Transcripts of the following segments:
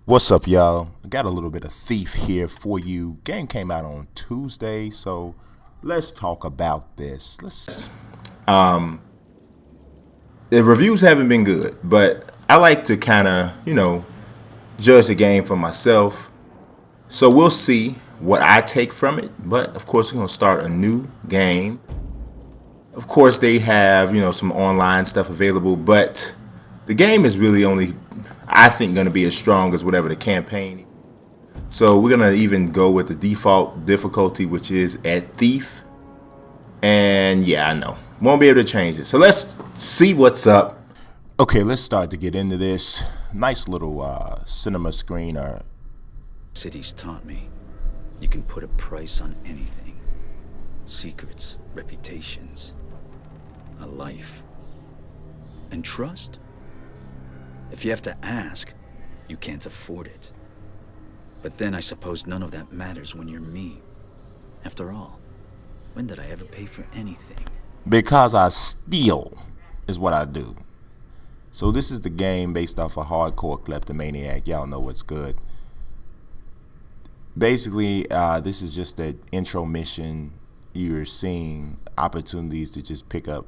What's up, y'all? I got a little bit of Thief here for you. Game came out on Tuesday, so let's talk about this. The reviews haven't been good, but I like to kind of, judge the game for myself. So we'll see what I take from it. But of course, we're gonna start a new game. Of course, they have, some online stuff available, but the game is really only, I think, going to be as strong as whatever the campaign. So we're going to even go with the default difficulty, which is at Thief. And yeah, I know. Won't be able to change it. So let's see what's up. Okay, let's start to get into this. Nice little cinema screen. City's taught me you can put a price on anything. Secrets, reputations, a life, and trust. If you have to ask, you can't afford it. But then I suppose none of that matters when you're me. After all, when did I ever pay for anything? Because I steal is what I do. So this is the game based off a hardcore kleptomaniac. Y'all know what's good. Basically, this is just an intro mission. You're seeing opportunities to just pick up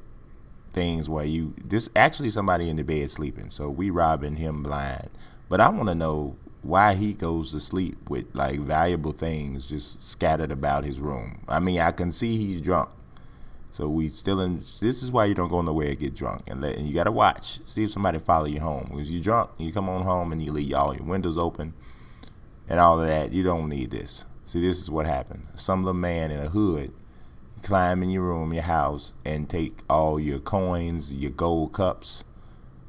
things where this actually somebody in the bed sleeping, so we robbing him blind. But I want to know why he goes to sleep with like valuable things just scattered about his room. I mean, I can see he's drunk, so we still in. This is why you don't go nowhere and get drunk, and you gotta watch, see if somebody follow you home. Because you're drunk, you come on home and you leave all your windows open and all of that. You don't need this. See, this is what happened. Some little man in a hood climb in your room, your house, and take all your coins, your gold cups,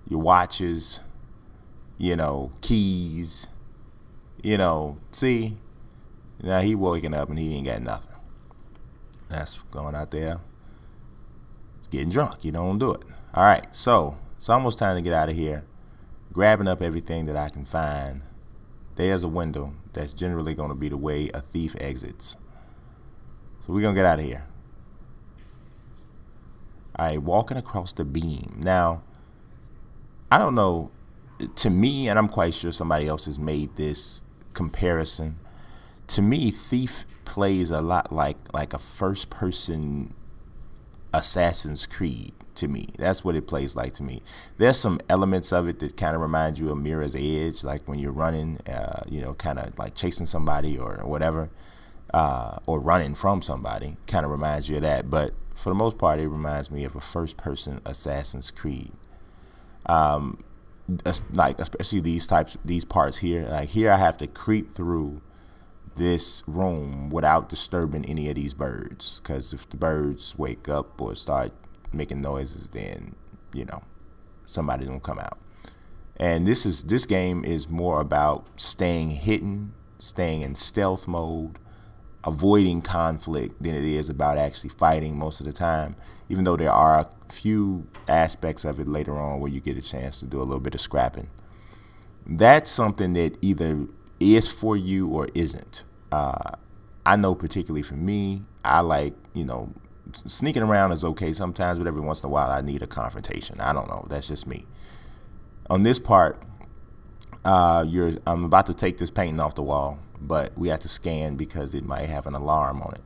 your watches, keys, see? Now he waking up and he ain't got nothing. That's going out there. It's getting drunk. You don't do it. All right, so it's almost time to get out of here. Grabbing up everything that I can find. There's a window. That's generally going to be the way a thief exits. So we're going to get out of here. All right, walking across the beam. Now, I don't know, to me, and I'm quite sure somebody else has made this comparison. To me, Thief plays a lot like a first-person Assassin's Creed to me. That's what it plays like to me. There's some elements of it that kind of remind you of Mirror's Edge, like when you're running, kind of like chasing somebody or whatever, or running from somebody. Kind of reminds you of that, but for the most part, it reminds me of a first-person Assassin's Creed. Like especially these parts here. Like here, I have to creep through this room without disturbing any of these birds. Because if the birds wake up or start making noises, then somebody's gonna come out. And this game is more about staying hidden, staying in stealth mode, avoiding conflict than it is about actually fighting most of the time, even though there are a few aspects of it later on where you get a chance to do a little bit of scrapping. That's something that either is for you or isn't. I know particularly for me, I like, sneaking around is okay sometimes, but every once in a while I need a confrontation. I don't know. That's just me. On this part, I'm about to take this painting off the wall, but we have to scan because it might have an alarm on it.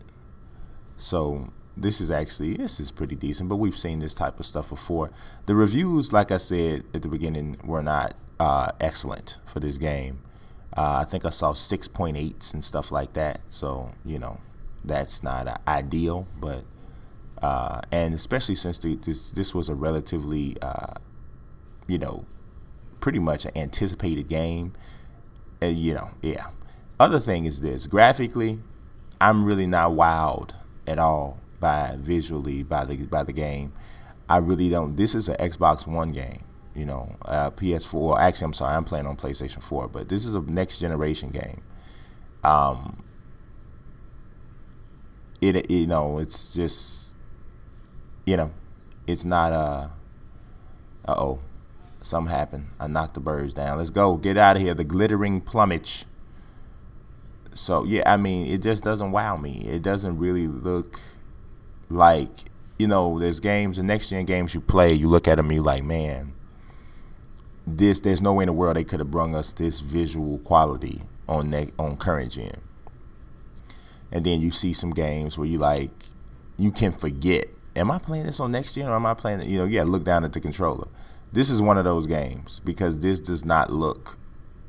So this is pretty decent, but we've seen this type of stuff before. The reviews, like I said at the beginning, were not excellent for this game. I think I saw 6.8s and stuff like that. So, that's not ideal, but and especially since this was a relatively, pretty much an anticipated game. And, yeah. Other thing is this, graphically, I'm really not wowed at all by the game. I really don't. This is an Xbox One game, PS4. Actually, I'm sorry, I'm playing on PlayStation 4, but this is a next generation game. It's just, it's not something happened. I knocked the birds down. Let's go. Get out of here. The glittering plumage. So, yeah, I mean, it just doesn't wow me. It doesn't really look like, there's games, the next-gen games you play, you look at them, you're like, man, there's no way in the world they could have brung us this visual quality on current gen. And then you see some games where you can forget, am I playing this on next gen or am I playing it? You gotta look down at the controller. This is one of those games because this does not look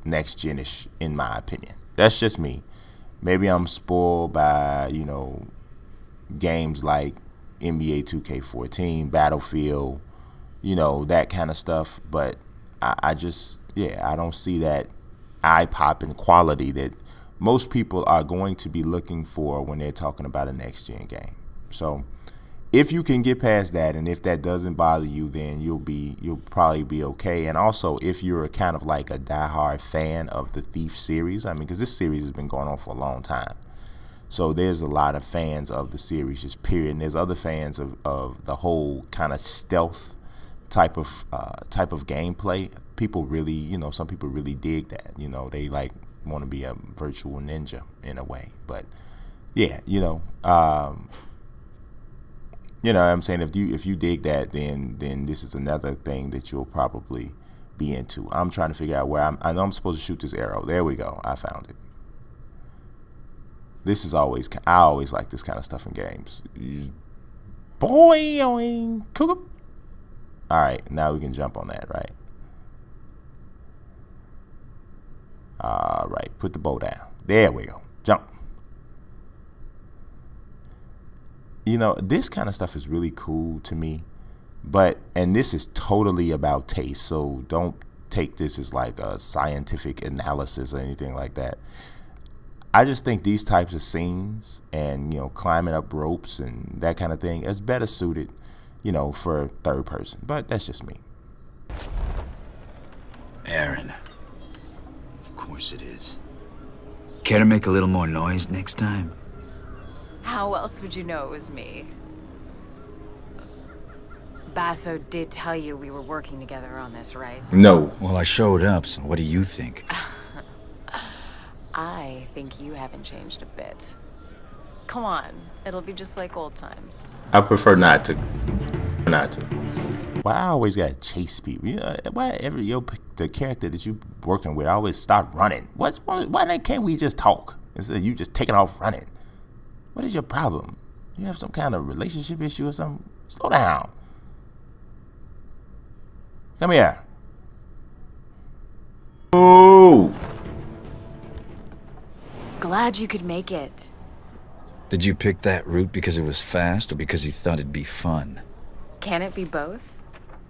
next gen-ish in my opinion. That's just me. Maybe I'm spoiled by, games like NBA 2K14, Battlefield, that kind of stuff. But I don't see that eye-popping quality that most people are going to be looking for when they're talking about a next-gen game. So if you can get past that, and if that doesn't bother you, then you'll probably be okay. And also, if you're kind of like a diehard fan of the Thief series, because this series has been going on for a long time. So there's a lot of fans of the series, just period. And there's other fans of the whole kind of stealth type of gameplay. People really, some people really dig that. They want to be a virtual ninja in a way. But yeah, what I'm saying, if you dig that, then this is another thing that you'll probably be into. I'm trying to figure out where I know I'm supposed to shoot this arrow. There we go. I found it. I always like this kind of stuff in games. Boing, cook. All right, now we can jump on that, right? All right, put the bow down. There we go. Jump. This kind of stuff is really cool to me, and this is totally about taste, so don't take this as like a scientific analysis or anything like that. I just think these types of scenes and, climbing up ropes and that kind of thing is better suited, for third person, but that's just me. Aaron. Of course it is. Care to make a little more noise next time? How else would you know it was me? Basso did tell you we were working together on this, right? No. Well, I showed up, so what do you think? I think you haven't changed a bit. Come on, it'll be just like old times. I prefer not to. Why I always gotta chase people? Why the character that you working with always start running? Why can't we just talk instead of you just taking off running? What is your problem? You have some kind of relationship issue or something? Slow down. Come here. Ooh. Glad you could make it. Did you pick that route because it was fast or because you thought it'd be fun? Can it be both?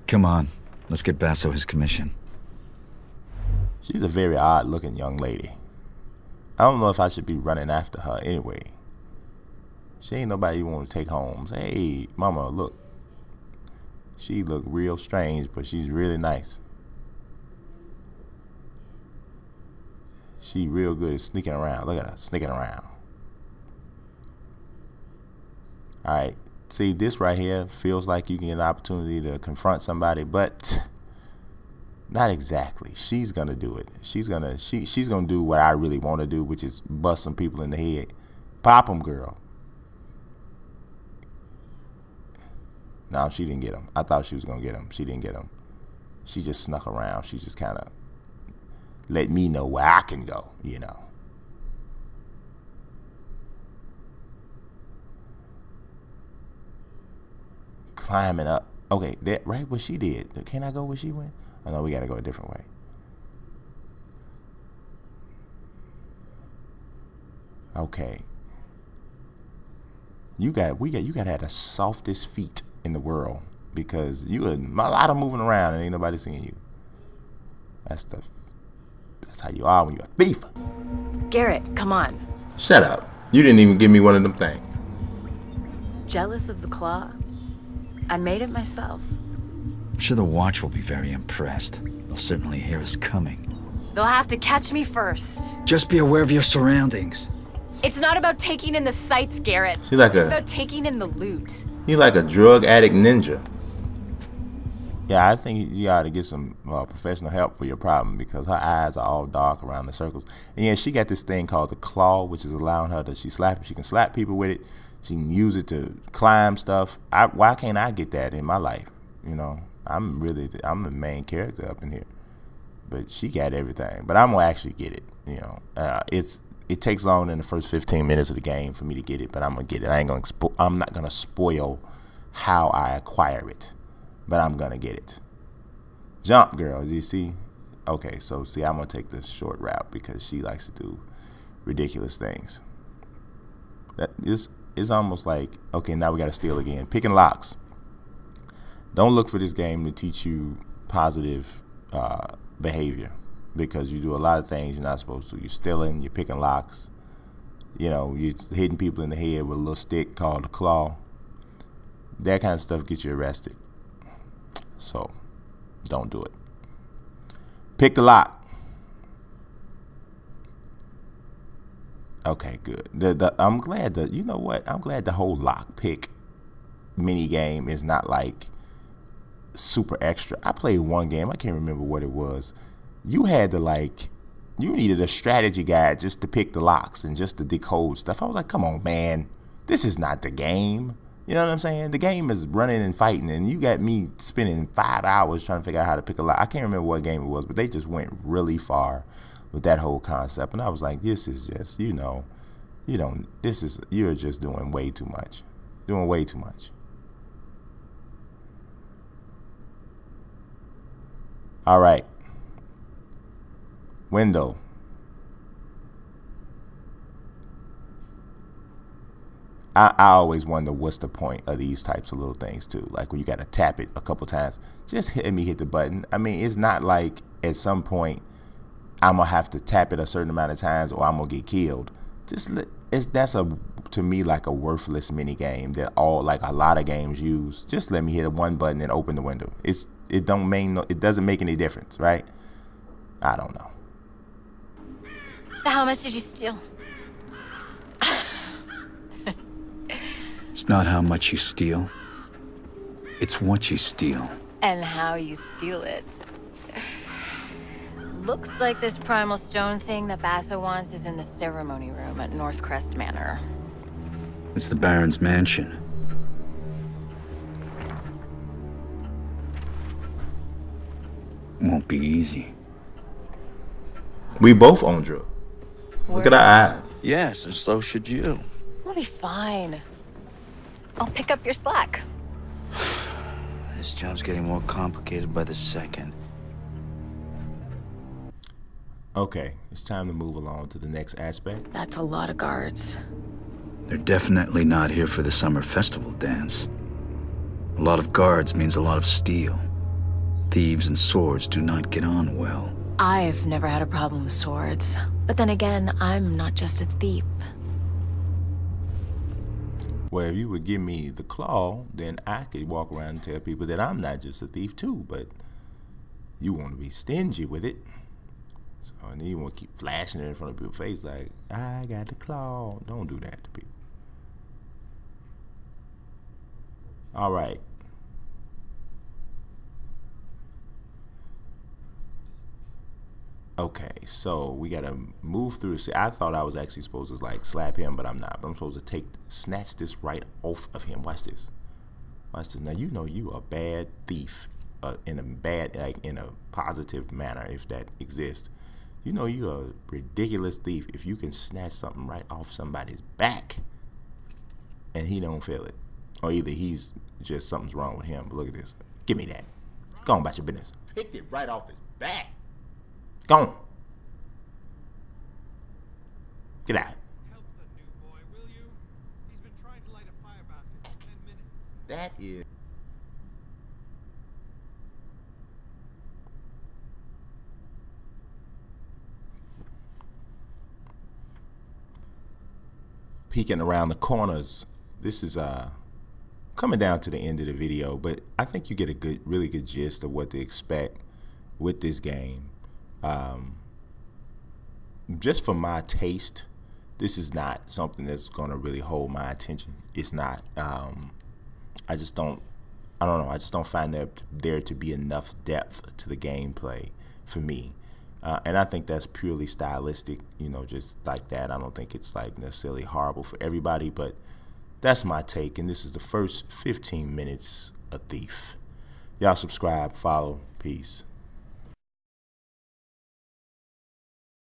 Come on, let's get Basso his commission. She's a very odd-looking young lady. I don't know if I should be running after her anyway. She ain't nobody you want to take home. Say, hey, mama, look. She look real strange, but she's really nice. She real good at sneaking around. Look at her, sneaking around. All right. See, this right here feels like you can get an opportunity to confront somebody, but not exactly. She's gonna do it. She's gonna do what I really want to do, which is bust some people in the head. Pop them, girl. No, she didn't get him. I thought she was gonna get him. She didn't get him. She just snuck around. She just kind of let me know where I can go, Climbing up. Okay, that right where she did. Can I go where she went? Oh no, we gotta go a different way. Okay. You gotta have the softest feet in the world because you a lot of moving around and ain't nobody seeing you. That's how you are when you're a thief. Garrett, come on. Shut up. You didn't even give me one of them things. Jealous of the claw? I made it myself. I'm sure the Watch will be very impressed. They'll certainly hear us coming. They'll have to catch me first. Just be aware of your surroundings. It's not about taking in the sights, Garrett. It's about taking in the loot. He like a drug addict ninja. Yeah, I think you ought to get some professional help for your problem because her eyes are all dark around the circles. And yeah, she got this thing called the claw, which is allowing her to, she can slap people with it. She can use it to climb stuff. Why can't I get that in my life? I'm the main character up in here. but she got everything. But I'm gonna actually get it. You know, it takes longer than the first 15 minutes of the game for me to get it, but I'm gonna get it. I'm not gonna spoil how I acquire it, but I'm gonna get it. Jump, girl. Do you see? Okay, so see, I'm gonna take the short route because she likes to do ridiculous things. That is almost like, okay, now we gotta steal again. Picking locks. Don't look for this game to teach you positive behavior, because you do a lot of things you're not supposed to. You're stealing, you're picking locks, you know, you're hitting people in the head with a little stick called a claw. That kind of stuff gets you arrested. So don't do it. Pick the lock. Okay, good. I'm glad that, you know what? I'm glad the whole lock pick mini game is not like super extra. I played one game, I can't remember what it was. You had to you needed a strategy guide just to pick the locks and just to decode stuff. I was like, come on, man, this is not the game. You know what I'm saying? The game is running and fighting, and you got me spending 5 hours trying to figure out how to pick a lock. I can't remember what game it was, but they just went really far with that whole concept. And I was like, this is just, you're just doing way too much. Doing way too much. All right. Window. I always wonder what's the point of these types of little things too. Like when you got to tap it a couple times, just hit the button. I mean, it's not like at some point I'm gonna have to tap it a certain amount of times or I'm gonna get killed. That's to me like a worthless mini game that a lot of games use. Just let me hit one button and open the window. It doesn't make any difference, right? I don't know. So how much did you steal? It's not how much you steal. It's what you steal. And how you steal it. Looks like this primal stone thing that Basso wants is in the ceremony room at Northcrest Manor. It's the Baron's mansion. Won't be easy. We both own drugs. Look at our eyes. Yes, and so should you. We'll be fine. I'll pick up your slack. This job's getting more complicated by the second. Okay, it's time to move along to the next aspect. That's a lot of guards. They're definitely not here for the summer festival dance. A lot of guards means a lot of steel. Thieves and swords do not get on well. I've never had a problem with swords. But then again, I'm not just a thief. Well, if you would give me the claw, then I could walk around and tell people that I'm not just a thief too, but you want to be stingy with it. So, and then you want to keep flashing it in front of people's face like, I got the claw. Don't do that to people. All right. Okay, so we gotta move through. See, I thought I was actually supposed to slap him, but I'm not. But I'm supposed to snatch this right off of him. Watch this. Watch this. Now you know you a bad thief, in a positive manner, if that exists. You know you a ridiculous thief if you can snatch something right off somebody's back, and he don't feel it, or either he's just something's wrong with him. But look at this. Give me that. Go on about your business. Picked it right off his back. Go on. Get out. Help the new boy, will you? He's been trying to light a fire basket for 10 minutes. That is... Peeking around the corners. This is coming down to the end of the video, but I think you get a really good gist of what to expect with this game. Just for my taste, this is not something that's going to really hold my attention. It's not. I just don't find there to be enough depth to the gameplay for me. And I think that's purely stylistic, just like that. I don't think it's necessarily horrible for everybody, but that's my take. And this is the first 15 minutes of Thief. Y'all subscribe, follow, peace.